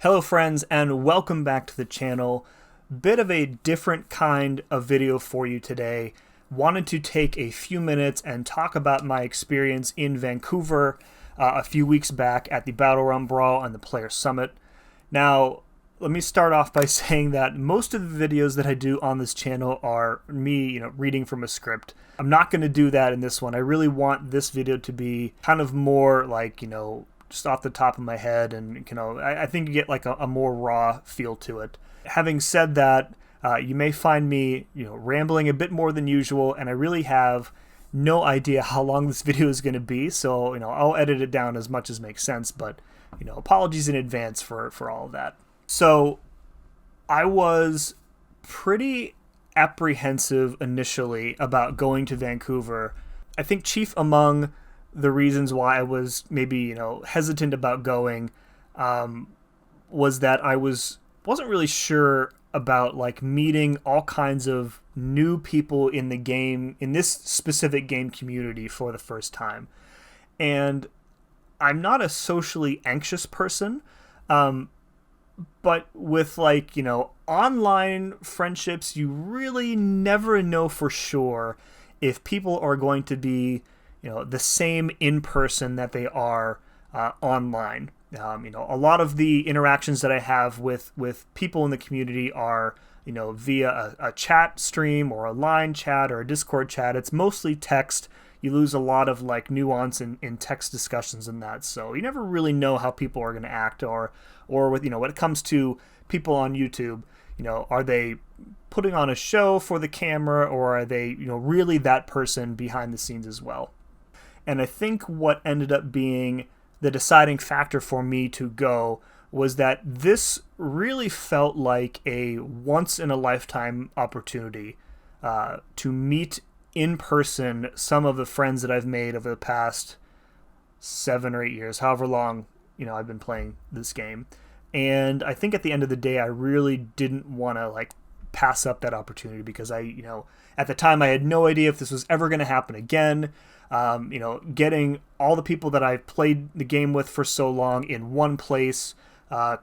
Hello friends, and welcome back to the channel. Bit of a different kind of video for you today. Wanted to take a few minutes and talk about my experience in Vancouver a few weeks back at the Battlerealm Brawl and the Player Summit. Now, let me start off by saying that most of the videos that I do on this channel are me, reading from a script. I'm not going to do that in this one. I really want this video to be kind of more like, just off the top of my head, and I think you get like a more raw feel to it. Having said that, you may find me rambling a bit more than usual, and I really have no idea how long this video is going to be, so I'll edit it down as much as makes sense, but apologies in advance for all of that. So I was pretty apprehensive initially about going to Vancouver. I think chief among the reasons why I was maybe hesitant about going was that I wasn't really sure about like meeting all kinds of new people in the game, in this specific game community, for the first time. And I'm not a socially anxious person, but with online friendships, you really never know for sure if people are going to be the same in person that they are online. A lot of the interactions that I have with people in the community are, via a chat stream or a line chat or a Discord chat. It's mostly text. You lose a lot of nuance in text discussions and that. So you never really know how people are going to act, or with, when it comes to people on YouTube, are they putting on a show for the camera, or are they, really that person behind the scenes as well? And I think what ended up being the deciding factor for me to go was that this really felt like a once-in-a-lifetime opportunity to meet in person some of the friends that I've made over the past 7 or 8 years, however long I've been playing this game. And I think at the end of the day, I really didn't want to pass up that opportunity, because at the time I had no idea if this was ever going to happen again. Getting all the people that I've played the game with for so long in one place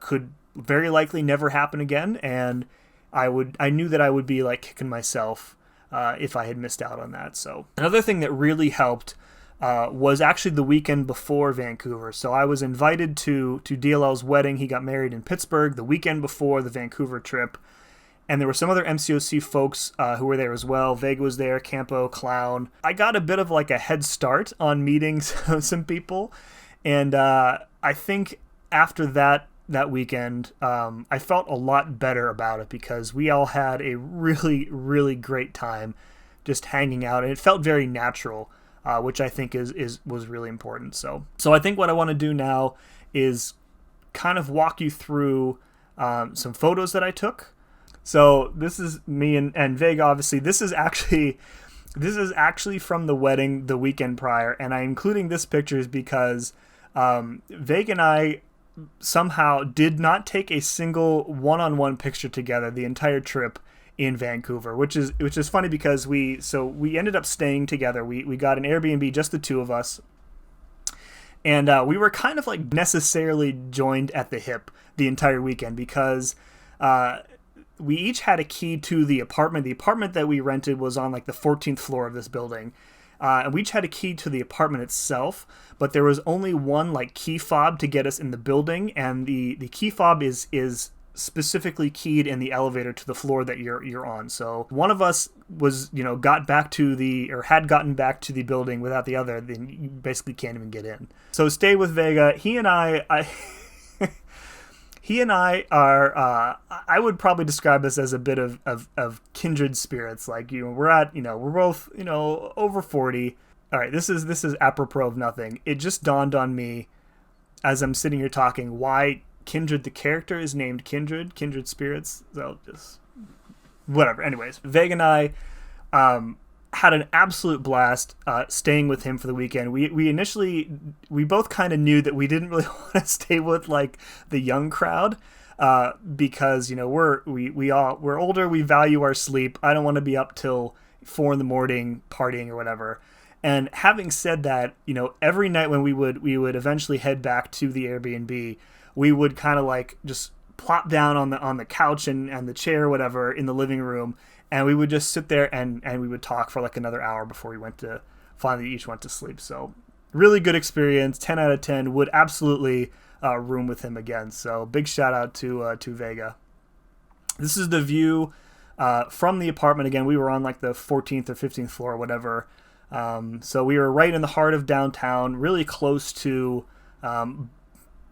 could very likely never happen again, and I knew that I would be kicking myself if I had missed out on that. So another thing that really helped was actually the weekend before Vancouver. So I was invited to DLL's wedding. He got married in Pittsburgh the weekend before the Vancouver trip. And there were some other MCOC folks who were there as well. Vega was there, Campo, Clown. I got a bit of a head start on meeting some people. And I think after that weekend, I felt a lot better about it, because we all had a really, really great time just hanging out. And it felt very natural, which I think was really important. So I think what I want to do now is kind of walk you through some photos that I took. So this is me and Vega. Obviously, this is actually from the wedding the weekend prior, and I'm including this pictures because Vega and I somehow did not take a single one-on-one picture together the entire trip in Vancouver, which is funny, because we ended up staying together. We got an Airbnb, just the two of us, and we were kind of necessarily joined at the hip the entire weekend, because we each had a key to the apartment. The apartment that we rented was on the 14th floor of this building. And we each had a key to the apartment itself, but there was only one key fob to get us in the building. And the key fob is specifically keyed in the elevator to the floor that you're on. So one of us was, had gotten back to the building without the other, then you basically can't even get in. So stay with Vega. He and I are, I would probably describe us as a bit of kindred spirits. We're both, over 40. All right, this is apropos of nothing. It just dawned on me as I'm sitting here talking why Kindred, the character, is named Kindred Spirits. So just whatever. Anyways, Vega and I had an absolute blast staying with him for the weekend. We both kind of knew that we didn't really want to stay with the young crowd, because we're older, we value our sleep. I don't want to be up till 4 a.m. partying or whatever. And having said that, every night when we would eventually head back to the Airbnb, we would kind of like just plop down on the couch and the chair or whatever in the living room, and we would just sit there and we would talk for like another hour before we finally each went to sleep. So really good experience. 10 out of 10. Would absolutely room with him again. So big shout out to Vega. This is the view from the apartment. Again, we were on like the 14th or 15th floor or whatever. So we were right in the heart of downtown, really close to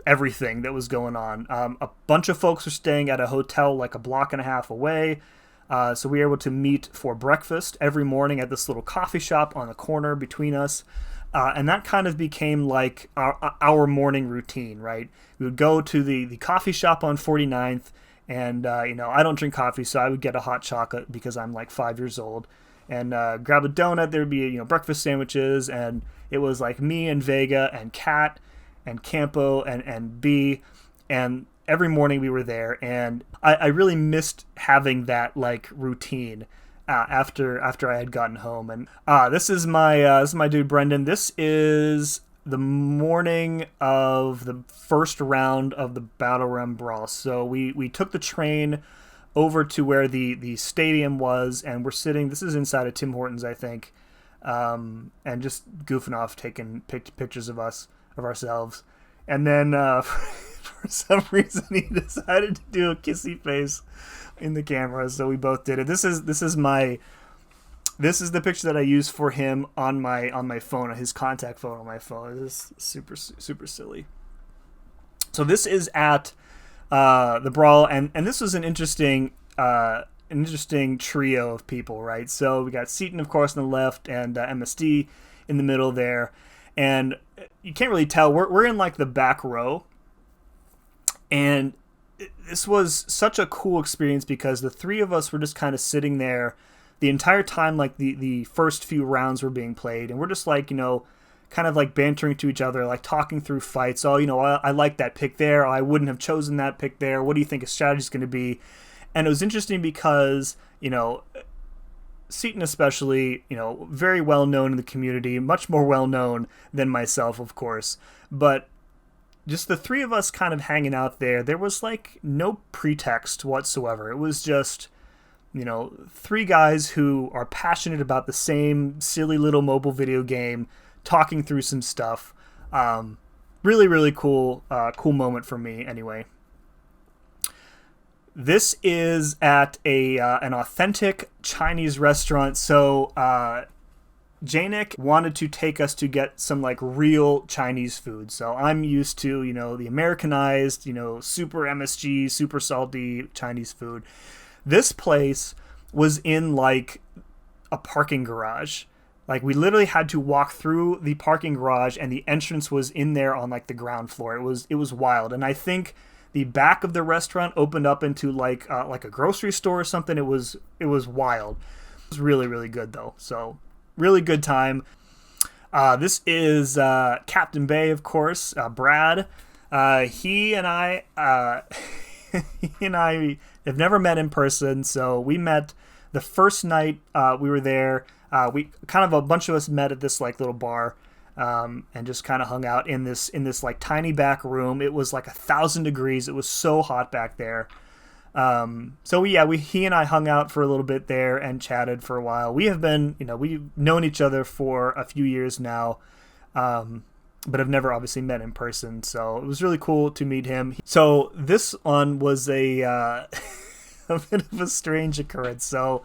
everything that was going on. A bunch of folks were staying at a hotel like a block and a half away. So we were able to meet for breakfast every morning at this little coffee shop on the corner between us. And that kind of became like our morning routine, right? We would go to the coffee shop on 49th, and, I don't drink coffee, so I would get a hot chocolate because I'm like 5 years old, and grab a donut. There would be, breakfast sandwiches, and it was like me and Vega and Kat and Campo and B, and every morning we were there, and I really missed having that like routine after I had gotten home. And this is my dude Brendan. This is the morning of the first round of the Battlerealm Brawl. So we took the train over to where the stadium was, and we're sitting. This is inside of Tim Hortons, I think, and just goofing off, taking pictures of ourselves. And then for some reason he decided to do a kissy face in the camera, so we both did it. This is the picture that I use for him on my phone, his contact phone on my phone. It is super silly. So this is at the Brawl, and this was an interesting trio of people, right? So we got Seaton, of course, on the left, and MSD in the middle there, and you can't really tell. We're in like the back row, and this was such a cool experience because the three of us were just kind of sitting there the entire time, like the first few rounds were being played, and we're just like, kind of like bantering to each other, like talking through fights. Oh, I like that pick there. Oh, I wouldn't have chosen that pick there. What do you think his strategy is going to be? And it was interesting because, Seaton especially, very well known in the community, much more well known than myself, of course, but just the three of us kind of hanging out there, there was like no pretext whatsoever. It was just, three guys who are passionate about the same silly little mobile video game, talking through some stuff. Really, really cool moment for me anyway. This is at an authentic Chinese restaurant. So Janik wanted to take us to get some like real Chinese food. So I'm used to, the Americanized, super MSG, super salty Chinese food. This place was in like a parking garage. Like we literally had to walk through the parking garage, and the entrance was in there on like the ground floor. It was wild. And I think the back of the restaurant opened up into like a grocery store or something. It was wild. It was really, really good though. So really good time. This is Captain Bay, of course, Brad. He and I have never met in person, so we met the first night we were there. We kind of, a bunch of us met at this like little bar, and just kind of hung out in this like tiny back room. It was like 1,000 degrees. It was so hot back there. So he and I hung out for a little bit there and chatted for a while. We have been, we've known each other for a few years now, but have never obviously met in person. So it was really cool to meet him. So this one was a bit of a strange occurrence. So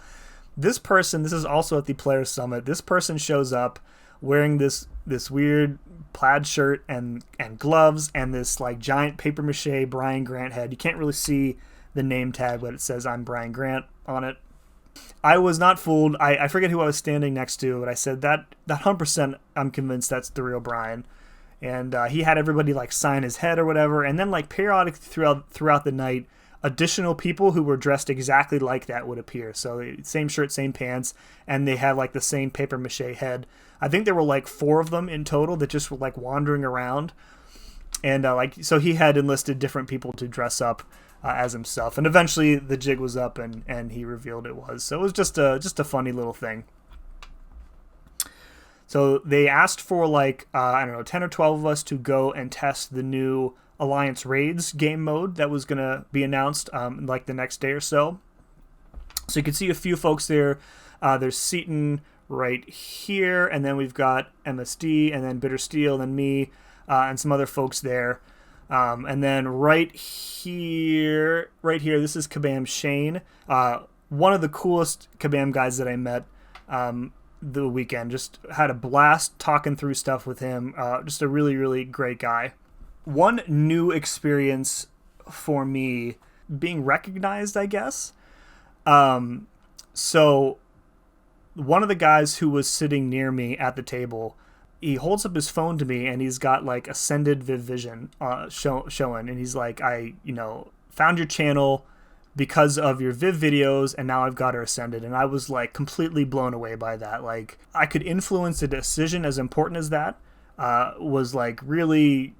this is also at the Players Summit. This person shows up wearing this weird plaid shirt and gloves and this like giant paper mache Brian Grant head. You can't really see the name tag, but it says I'm Brian Grant on it. I was not fooled. I forget who I was standing next to, but I said that 100% I'm convinced that's the real Brian. And he had everybody like sign his head or whatever. And then like periodically throughout the night, additional people who were dressed exactly like that would appear. So same shirt, same pants, and they had like the same paper mache head. I think there were like 4 of them in total that just were like wandering around. And so he had enlisted different people to dress up as himself. And eventually the jig was up and he revealed it was. So it was just a funny little thing. So they asked for like, 10 or 12 of us to go and test the new Alliance Raids game mode that was going to be announced like the next day or so. So you can see a few folks there. There's Seaton right here, and then we've got MSD, and then Bitter Steel, and then me, and some other folks there. And then right here, this is Kabam Shane, one of the coolest Kabam guys that I met the weekend. Just had a blast talking through stuff with him. Just a really, really great guy. One new experience for me, being recognized, I guess. So one of the guys who was sitting near me at the table, he holds up his phone to me, and he's got like Ascended Viv Vision showing, and he's like, I found your channel because of your Viv videos, and now I've got her Ascended. And I was like completely blown away by that. Like, I could influence a decision as important as that. Was like really,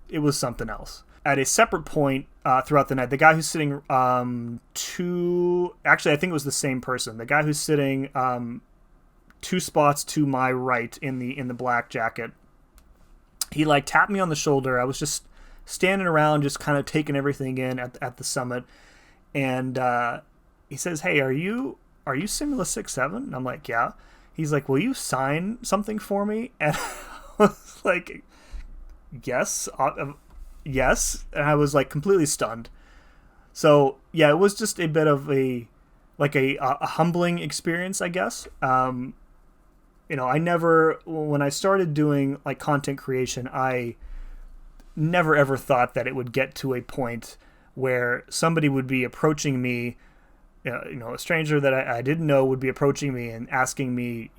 it was something else. At a separate point throughout the night, the guy who's sitting actually, I think it was the same person. The guy who's sitting 2 spots to my right in the black jacket, he like tapped me on the shoulder. I was just standing around, just kind of taking everything in at the summit, and he says, "Hey, are you Simula67?" And I'm like, "Yeah." He's like, "Will you sign something for me?" And I was like, "Yes." Yes, and I was like completely stunned. So yeah, it was just a bit of a humbling experience, I guess. I never, when I started doing like content creation, I never ever thought that it would get to a point where somebody would be approaching me, a stranger that I didn't know would be approaching me and asking me,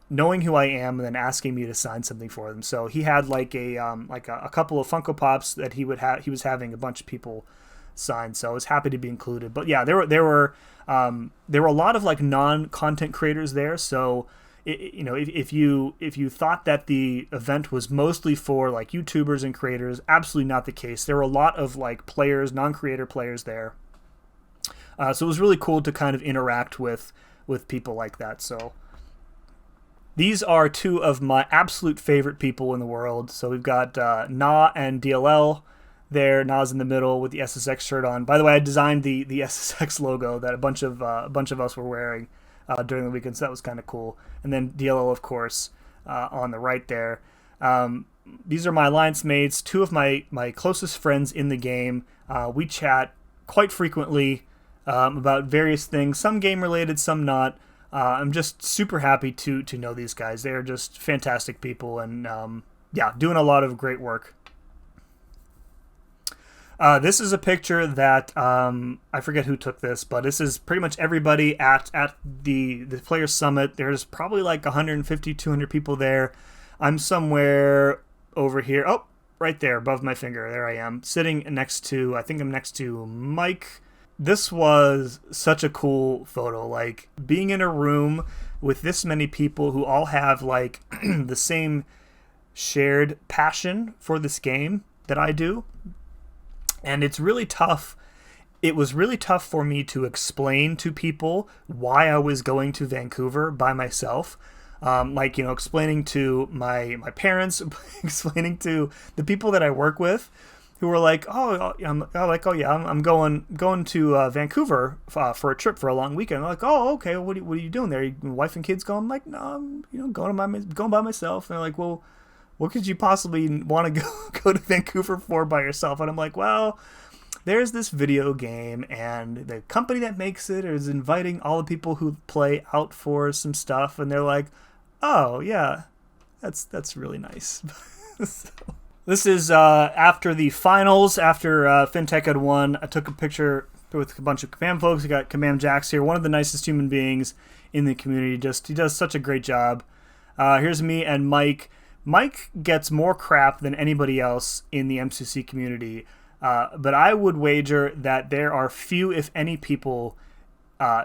knowing who I am, and then asking me to sign something for them. So he had like a couple of Funko Pops that he was having a bunch of people sign. So I was happy to be included. But yeah, there were a lot of like non-content creators there. So if you thought that the event was mostly for like YouTubers and creators, absolutely not the case. There were a lot of like players, non-creator players there. So it was really cool to kind of interact with people like that. So these are 2 of my absolute favorite people in the world. So we've got Na and DLL there. Na's in the middle with the SSX shirt on. By the way, I designed the SSX logo that a bunch of us were wearing during the weekend, so that was kind of cool. And then DLL, of course, on the right there. These are my alliance mates, 2 of my closest friends in the game. We chat quite frequently about various things, some game related, some not. I'm just super happy to know these guys. They're just fantastic people, and doing a lot of great work. This is a picture that I forget who took this, but this is pretty much everybody at the Players Summit. There's probably like 150, 200 people there. I'm somewhere over here. Oh, right there above my finger. There I am, sitting next to, I think I'm next to Mike. This was such a cool photo, like being in a room with this many people who all have like the same shared passion for this game that I do. And it's really tough. It was really tough for me to explain to people why I was going to Vancouver by myself. Explaining to my parents, explaining to the people that I work with, who were like, I'm going to Vancouver for a trip for a long weekend. I'm like, oh, okay. What are you doing there? Wife and kids going? I'm like, no, I'm going by myself. And they're like, well, what could you possibly want to go to Vancouver for by yourself? And I'm like, well, there's this video game, and the company that makes it is inviting all the people who play out for some stuff. And they're like, oh yeah, that's really nice. So, this is after the finals, after FinTech had won. I took a picture with a bunch of Kabam folks. We got Kabam Jax here, one of the nicest human beings in the community. He does such a great job. Here's me and Mike. Mike gets more crap than anybody else in the MCOC community, but I would wager that there are few, if any, people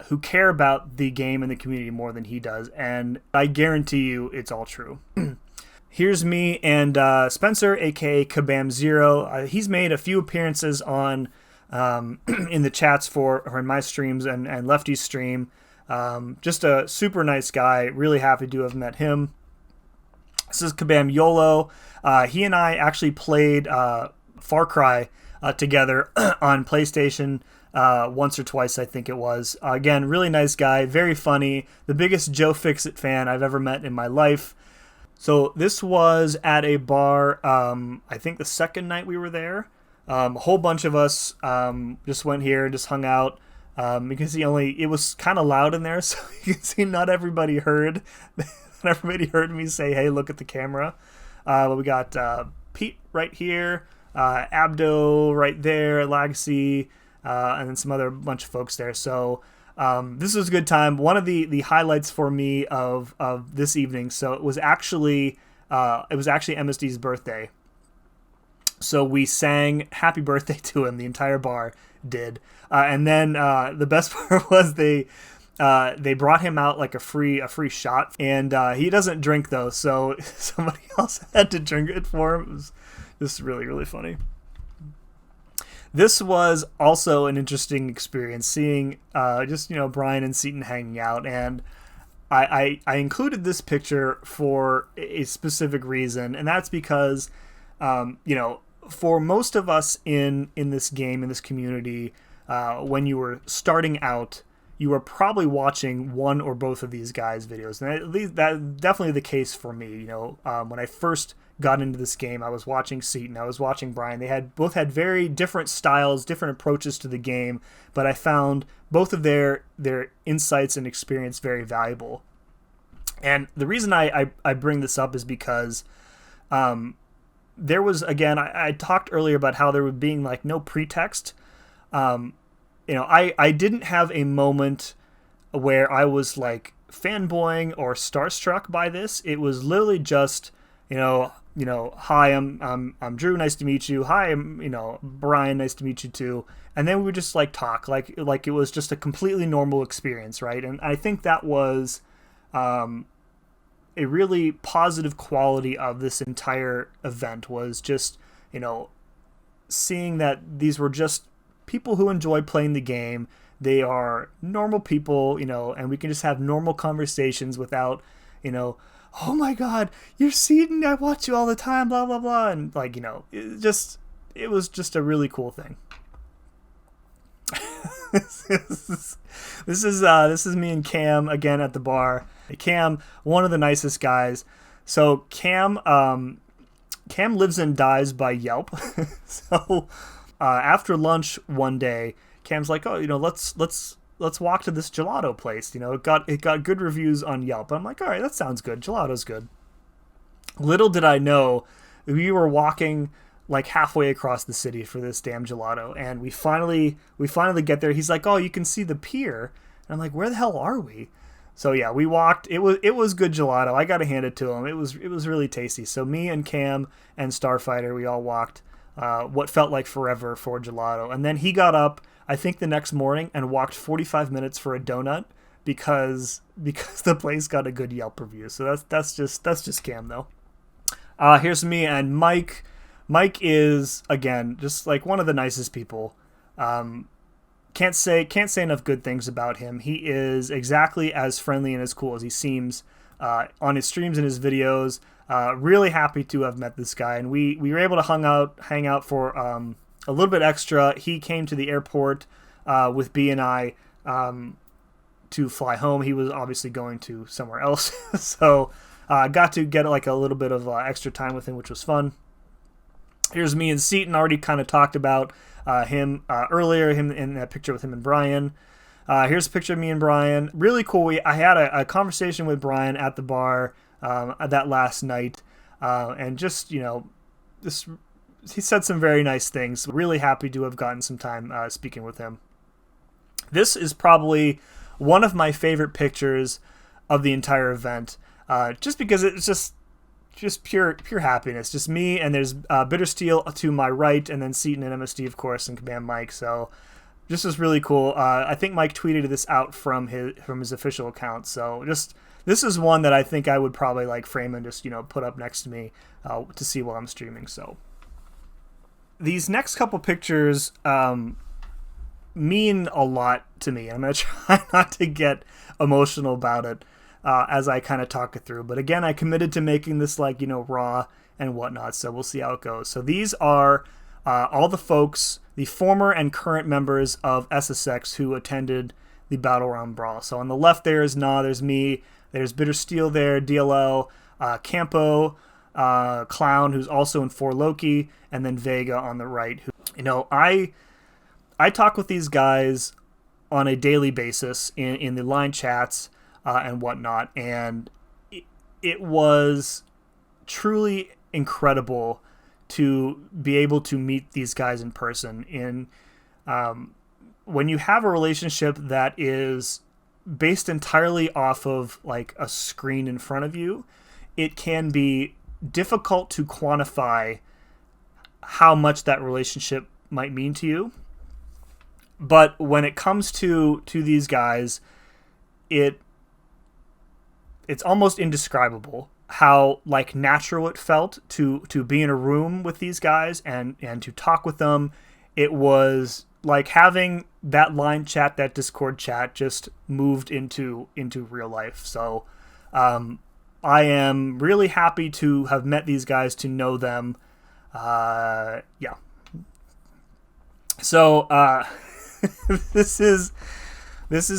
who care about the game and the community more than he does, and I guarantee you it's all true. Here's me and Spencer, aka Kabam Zero. He's made a few appearances on in the chats or in my streams and Lefty's stream. Just a super nice guy. Really happy to have met him. This is Kabam YOLO. He and I actually played Far Cry together on PlayStation once or twice, I think it was. Again, really nice guy, very funny, the biggest Joe Fixit fan I've ever met in my life. So this was at a bar, I think the second night we were there. A whole bunch of us just went here and just hung out. You can see it was kind of loud in there, so you can see not everybody heard. Not everybody heard me say, hey, look at the camera. But we got Pete right here, Abdo right there, Lagacy, and then some other bunch of folks there. So this was a good time. One of the highlights for me of this evening. So it was actually MSD's birthday. So we sang happy birthday to him. The entire bar did. And then the best part was they brought him out like a free shot, and he doesn't drink though, so somebody else had to drink it for him. It was just really, really funny. This was also an interesting experience, seeing just Brian and Seaton hanging out, and I included this picture for a specific reason, and that's because for most of us in this game, in this community, when you were starting out, you were probably watching one or both of these guys' videos. And at least that's definitely the case for me. When I first got into this game, I was watching Seaton, I was watching Brian. They both had very different styles, different approaches to the game, but I found both of their insights and experience very valuable. And the reason I bring this up is because there was, again, I talked earlier about how there was being like no pretext. I didn't have a moment where I was like fanboying or starstruck by this. It was literally just, hi, I'm Drew, nice to meet you. Hi, I'm, Brian, nice to meet you too. And then we would just like talk like it was just a completely normal experience, right? And I think that was a really positive quality of this entire event, was just, seeing that these were just people who enjoy playing the game. They are normal people, and we can just have normal conversations without, oh my God, you're Seaton, I watch you all the time, blah, blah, blah. And it was just a really cool thing. This is me and Cam again at the bar. Cam, one of the nicest guys. So Cam lives and dies by Yelp. So after lunch one day, Cam's like, oh, let's walk to this gelato place. It got good reviews on Yelp. I'm like, all right, that sounds good. Gelato's good. Little did I know, we were walking like halfway across the city for this damn gelato, and we finally get there. He's like, oh, you can see the pier. And I'm like, where the hell are we? So yeah, we walked. It was good gelato. I gotta hand it to him. It was really tasty. So me and Cam and Starfighter, we all walked what felt like forever for gelato, and then he got up, I think the next morning, and walked 45 minutes for a donut because the place got a good Yelp review. So that's just Cam though. Here's me and Mike. Mike is, again, just like one of the nicest people. Can't say enough good things about him. He is exactly as friendly and as cool as he seems on his streams and his videos. Really happy to have met this guy, and we were able to hang out for a little bit extra. He came to the airport with B and I to fly home. He was obviously going to somewhere else, so got to get like a little bit of extra time with him, which was fun. Here's me and Seaton. Already kind of talked about him earlier, him in that picture with him and Brian. Here's a picture of me and Brian. Really cool. I had a conversation with Brian at the bar that last night, and just, he said some very nice things. Really happy to have gotten some time speaking with him. This is probably one of my favorite pictures of the entire event, just because it's just pure happiness. Just me, and there's Bitter Steel to my right, and then Seaton and MSD, of course, and Command Mike. So this is really cool. I think Mike tweeted this out from his official account. So this is one that I think I would probably like frame and just put up next to me to see while I'm streaming. So these next couple pictures mean a lot to me. I'm gonna try not to get emotional about it as I kind of talk it through. But again, I committed to making this like, raw and whatnot. So we'll see how it goes. So these are all the folks, the former and current members of SSX who attended the Battlerealm Brawl. So on the left there is Na, there's me, there's Bitter Steel there, DLL, Campo, Clown, who's also in 4 Loki, and then Vega on the right. I talk with these guys on a daily basis in the line chats and whatnot, and it was truly incredible to be able to meet these guys in person. When you have a relationship that is based entirely off of like a screen in front of you, it can be difficult to quantify how much that relationship might mean to you. But when it comes to these guys, it's almost indescribable how like natural it felt to be in a room with these guys and to talk with them. It was like having that line chat, that Discord chat just moved into real life. So I am really happy to have met these guys, to know them. Yeah. So this is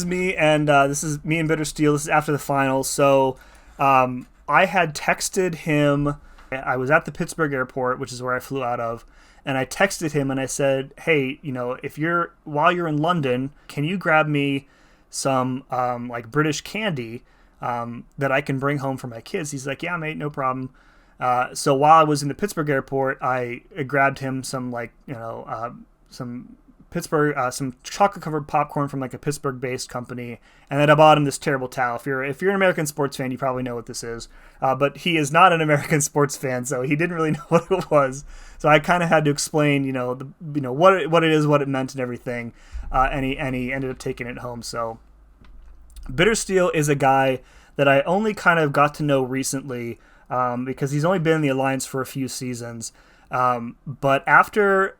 me, and this is me and Bitter Steel. This is after the finals. So I had texted him. I was at the Pittsburgh airport, which is where I flew out of, and I texted him and I said, hey, while you're in London, can you grab me some like British candy that I can bring home for my kids? He's like, yeah, mate, no problem. So while I was in the Pittsburgh airport, I grabbed him some some chocolate covered popcorn from like a Pittsburgh based company, and then I bought him this terrible towel. If you're an American sports fan, you probably know what this is, but he is not an American sports fan, so he didn't really know what it was. So I kind of had to explain, what it is, what it meant, and everything, and he ended up taking it home. So Bitter Steel is a guy that I only kind of got to know recently, because he's only been in the Alliance for a few seasons, but after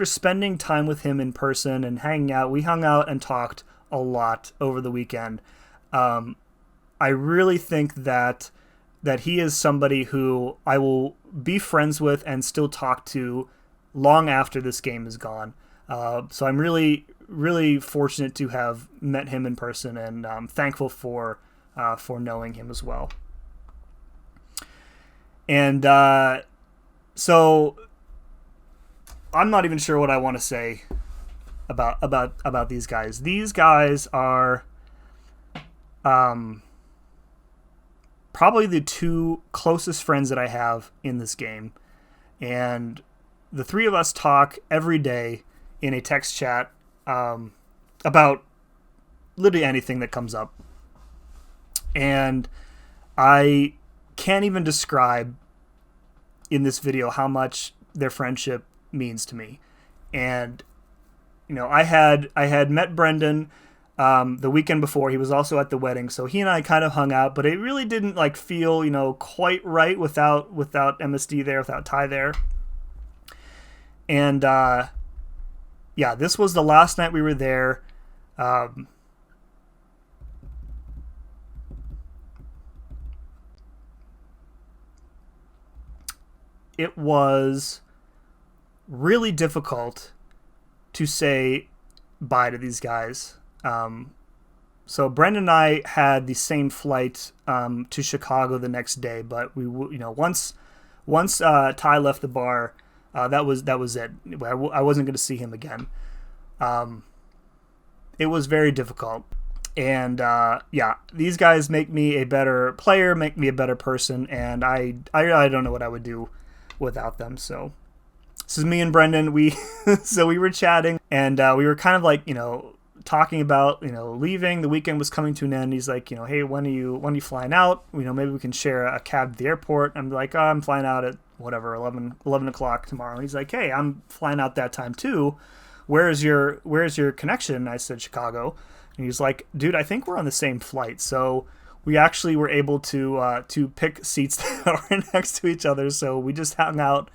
spending time with him in person and hanging out, we hung out and talked a lot over the weekend. I really think that he is somebody who I will be friends with and still talk to long after this game is gone. So I'm really, really fortunate to have met him in person, and thankful for knowing him as well. And so I'm not even sure what I want to say about these guys. These guys are probably the 2 closest friends that I have in this game, and the 3 of us talk every day in a text chat about literally anything that comes up, and I can't even describe in this video how much their friendship means to me. And I had met Brendan the weekend before. He was also at the wedding, so he and I kind of hung out, but it really didn't like feel quite right without MSD there, without Ty there. And yeah, this was the last night we were there. It was really difficult to say bye to these guys. So Brendan and I had the same flight to Chicago the next day, but we once Ty left the bar, that was it. I wasn't going to see him again. It was very difficult. And yeah, these guys make me a better player, make me a better person, and I don't know what I would do without them. So this is me and Brendan. We were chatting, and we were kind of like talking about leaving. The weekend was coming to an end. He's like, hey, when are you flying out? Maybe we can share a cab to the airport. I'm like, I'm flying out at whatever 11 o'clock tomorrow. And he's like, hey, I'm flying out that time too. Where's your connection? And I said Chicago. And he's like, dude, I think we're on the same flight. So we actually were able to pick seats that are next to each other. So we just hung out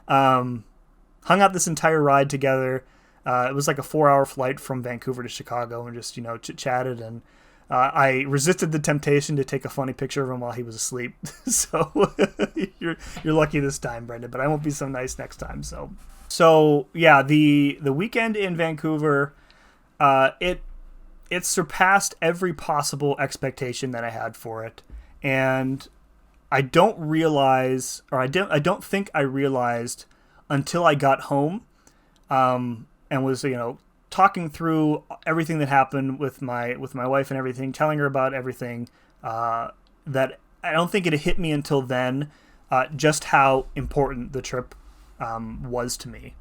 this entire ride together. It was like a 4-hour flight from Vancouver to Chicago, and just chit-chatted, and I resisted the temptation to take a funny picture of him while he was asleep. So you're lucky this time, Brendan, but I won't be so nice next time. So yeah, the weekend in Vancouver, it surpassed every possible expectation that I had for it, and I don't think I realized until I got home, and was talking through everything that happened with my wife and everything, telling her about everything, that I don't think it hit me until then, just how important the trip was to me.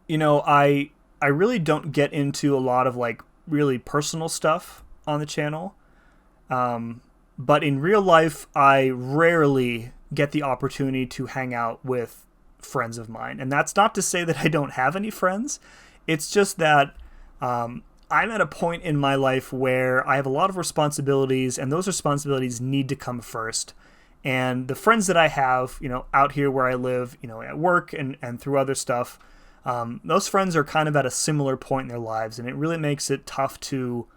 I really don't get into a lot of like really personal stuff on the channel, but in real life I rarely get the opportunity to hang out with friends of mine, and that's not to say that I don't have any friends. It's just that I'm at a point in my life where I have a lot of responsibilities, and those responsibilities need to come first. And the friends that I have, out here where I live, at work and through other stuff, those friends are kind of at a similar point in their lives, and it really makes it tough to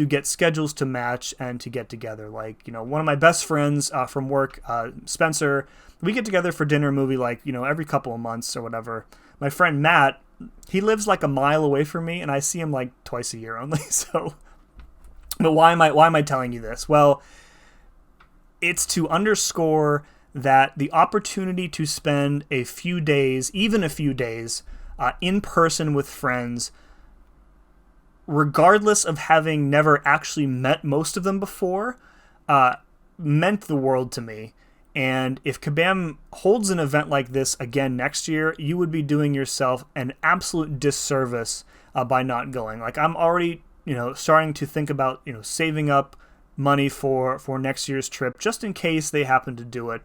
get schedules to match and to get together. Like, one of my best friends from work, Spencer, we get together for dinner, movie, like, every couple of months or whatever. My friend Matt, he lives like a mile away from me, and I see him like twice a year only. So, but why am I telling you this? Well, it's to underscore that the opportunity to spend a few days, even a few days, in person with friends, regardless of having never actually met most of them before, meant the world to me. And if Kabam holds an event like this again next year, you would be doing yourself an absolute disservice by not going. Like, I'm already, starting to think about, saving up money for next year's trip, just in case they happen to do it.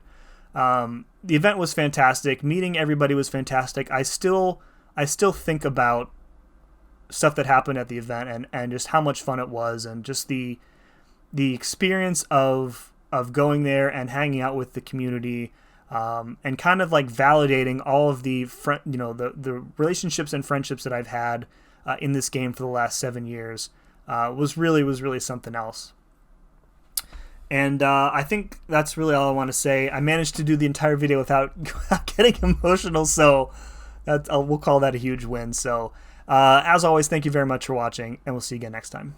The event was fantastic. Meeting everybody was fantastic. I still think about stuff that happened at the event and just how much fun it was, and just the experience of going there and hanging out with the community, and kind of like validating all of the the relationships and friendships that I've had in this game for the last 7 years, was really something else. And I think that's really all I want to say. I managed to do the entire video without getting emotional, so we'll call that a huge win. So as always, thank you very much for watching, and we'll see you again next time.